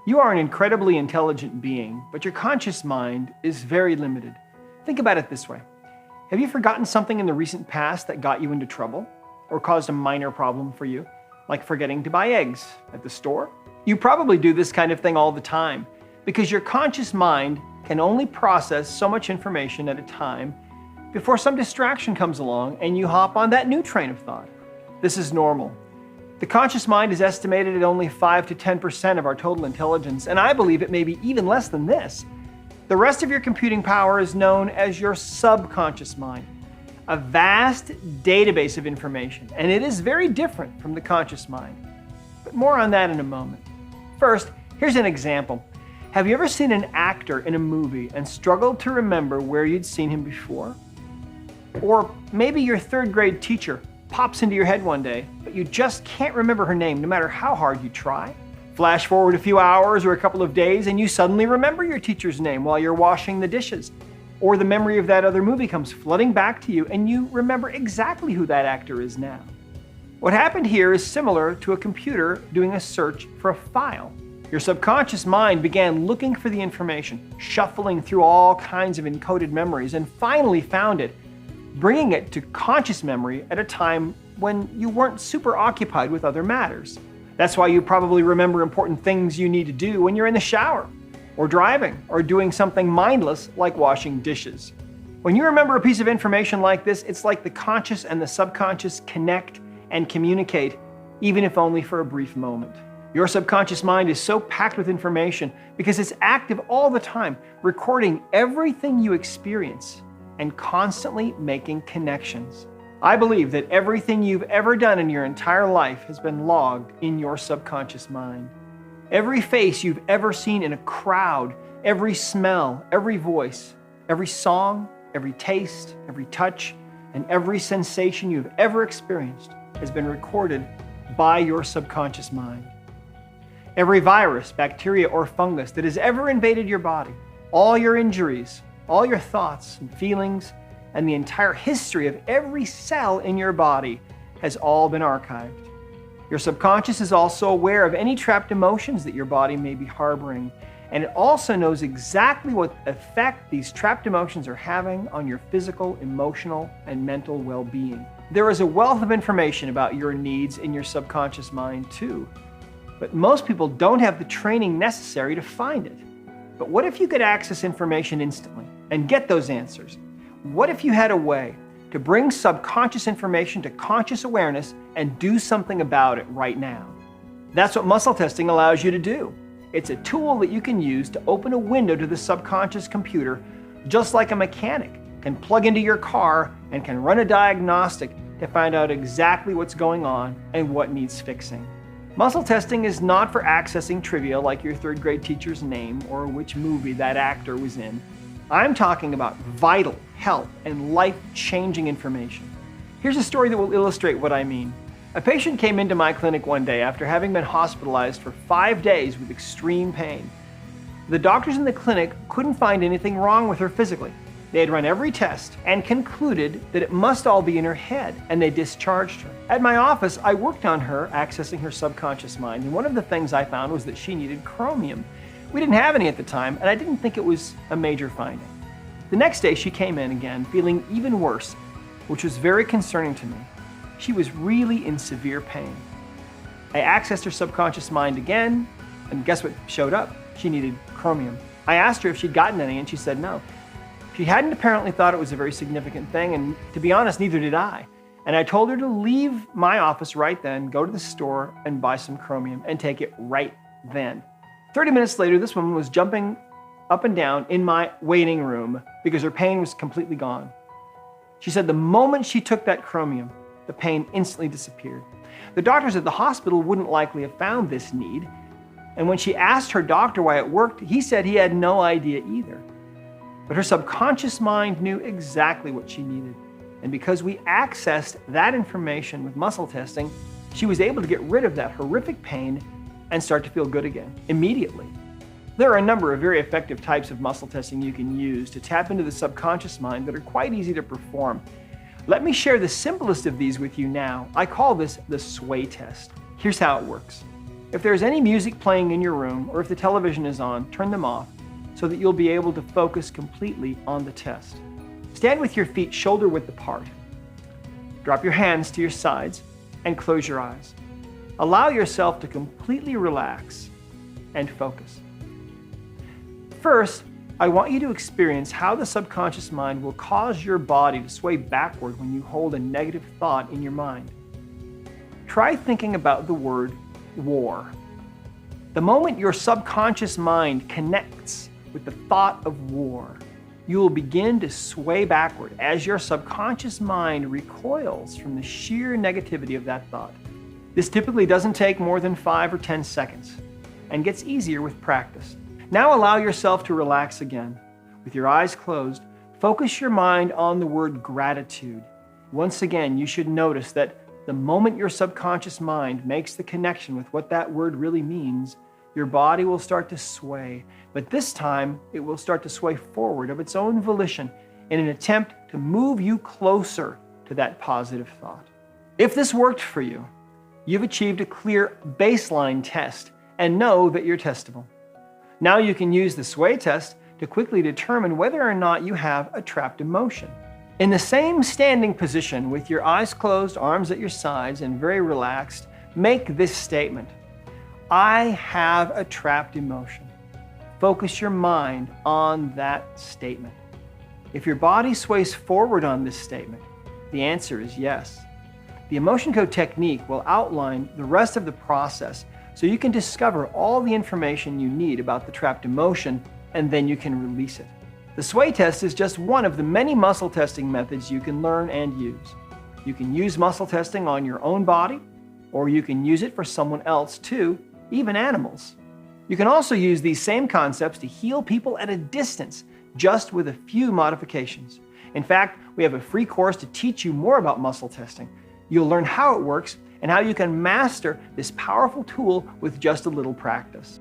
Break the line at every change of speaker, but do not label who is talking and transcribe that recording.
You are an incredibly intelligent being, but your conscious mind is very limited. Think about it this way. Have you forgotten something in the recent past that got you into trouble or caused a minor problem for you, like forgetting to buy eggs at the store? You probably do this kind of thing all the time because your conscious mind can only process so much information at a time before some distraction comes along and you hop on that new train of thought. This is normal. The conscious mind is estimated at only 5 to 10% of our total intelligence, and I believe it may be even less than this. The rest of your computing power is known as your subconscious mind, a vast database of information, and it is very different from the conscious mind. But more on that in a moment. First, here's an example. Have you ever seen an actor in a movie and struggled to remember where you'd seen him before? Or maybe your third grade teacher pops into your head one day, but you just can't remember her name no matter how hard you try. Flash forward a few hours or a couple of days and you suddenly remember your teacher's name while you're washing the dishes. Or the memory of that other movie comes flooding back to you and you remember exactly who that actor is now. What happened here is similar to a computer doing a search for a file. Your subconscious mind began looking for the information, shuffling through all kinds of encoded memories, and finally found it, bringing it to conscious memory at a time when you weren't super occupied with other matters. That's why you probably remember important things you need to do when you're in the shower, or driving, or doing something mindless like washing dishes. When you remember a piece of information like this, it's like the conscious and the subconscious connect and communicate, even if only for a brief moment. Your subconscious mind is so packed with information because it's active all the time, recording everything you experience and constantly making connections. I believe that everything you've ever done in your entire life has been logged in your subconscious mind. Every face you've ever seen in a crowd, every smell, every voice, every song, every taste, every touch, and every sensation you've ever experienced has been recorded by your subconscious mind. Every virus, bacteria, or fungus that has ever invaded your body, all your injuries, all your thoughts and feelings, and the entire history of every cell in your body has all been archived. Your subconscious is also aware of any trapped emotions that your body may be harboring, and it also knows exactly what effect these trapped emotions are having on your physical, emotional, and mental well-being. There is a wealth of information about your needs in your subconscious mind too, but most people don't have the training necessary to find it. But what if you could access information instantly and get those answers? What if you had a way to bring subconscious information to conscious awareness and do something about it right now? That's what muscle testing allows you to do. It's a tool that you can use to open a window to the subconscious computer, just like a mechanic can plug into your car and can run a diagnostic to find out exactly what's going on and what needs fixing. Muscle testing is not for accessing trivia like your third grade teacher's name or which movie that actor was in. I'm talking about vital, health, and life-changing information. Here's a story that will illustrate what I mean. A patient came into my clinic one day after having been hospitalized for 5 days with extreme pain. The doctors in the clinic couldn't find anything wrong with her physically. They had run every test and concluded that it must all be in her head, and they discharged her. At my office, I worked on her accessing her subconscious mind, and one of the things I found was that she needed chromium. We didn't have any at the time, and I didn't think it was a major finding. The next day, she came in again, feeling even worse, which was very concerning to me. She was really in severe pain. I accessed her subconscious mind again, and guess what showed up? She needed chromium. I asked her if she'd gotten any, and she said no. She hadn't apparently thought it was a very significant thing, and to be honest, neither did I. And I told her to leave my office right then, go to the store and buy some chromium and take it right then. 30 minutes later, this woman was jumping up and down in my waiting room because her pain was completely gone. She said the moment she took that chromium, the pain instantly disappeared. The doctors at the hospital wouldn't likely have found this need, and when she asked her doctor why it worked, he said he had no idea either. But her subconscious mind knew exactly what she needed. And because we accessed that information with muscle testing, she was able to get rid of that horrific pain and start to feel good again, immediately. There are a number of very effective types of muscle testing you can use to tap into the subconscious mind that are quite easy to perform. Let me share the simplest of these with you now. I call this the sway test. Here's how it works. If there's any music playing in your room or if the television is on, turn them off so that you'll be able to focus completely on the test. Stand with your feet shoulder-width apart. Drop your hands to your sides and close your eyes. Allow yourself to completely relax and focus. First, I want you to experience how the subconscious mind will cause your body to sway backward when you hold a negative thought in your mind. Try thinking about the word war. The moment your subconscious mind connects with the thought of war, you will begin to sway backward as your subconscious mind recoils from the sheer negativity of that thought. This typically doesn't take more than 5 or 10 seconds and gets easier with practice. Now allow yourself to relax again. With your eyes closed, focus your mind on the word gratitude. Once again, you should notice that the moment your subconscious mind makes the connection with what that word really means, your body will start to sway, but this time it will start to sway forward of its own volition in an attempt to move you closer to that positive thought. If this worked for you, you've achieved a clear baseline test and know that you're testable. Now you can use the sway test to quickly determine whether or not you have a trapped emotion. In the same standing position with your eyes closed, arms at your sides, and very relaxed, make this statement: I have a trapped emotion. Focus your mind on that statement. If your body sways forward on this statement, the answer is yes. The emotion code technique will outline the rest of the process so you can discover all the information you need about the trapped emotion, and then you can release it. The sway test is just one of the many muscle testing methods you can learn and use. You can use muscle testing on your own body, or you can use it for someone else too, even animals. You can also use these same concepts to heal people at a distance, just with a few modifications. In fact, we have a free course to teach you more about muscle testing. You'll learn how it works and how you can master this powerful tool with just a little practice.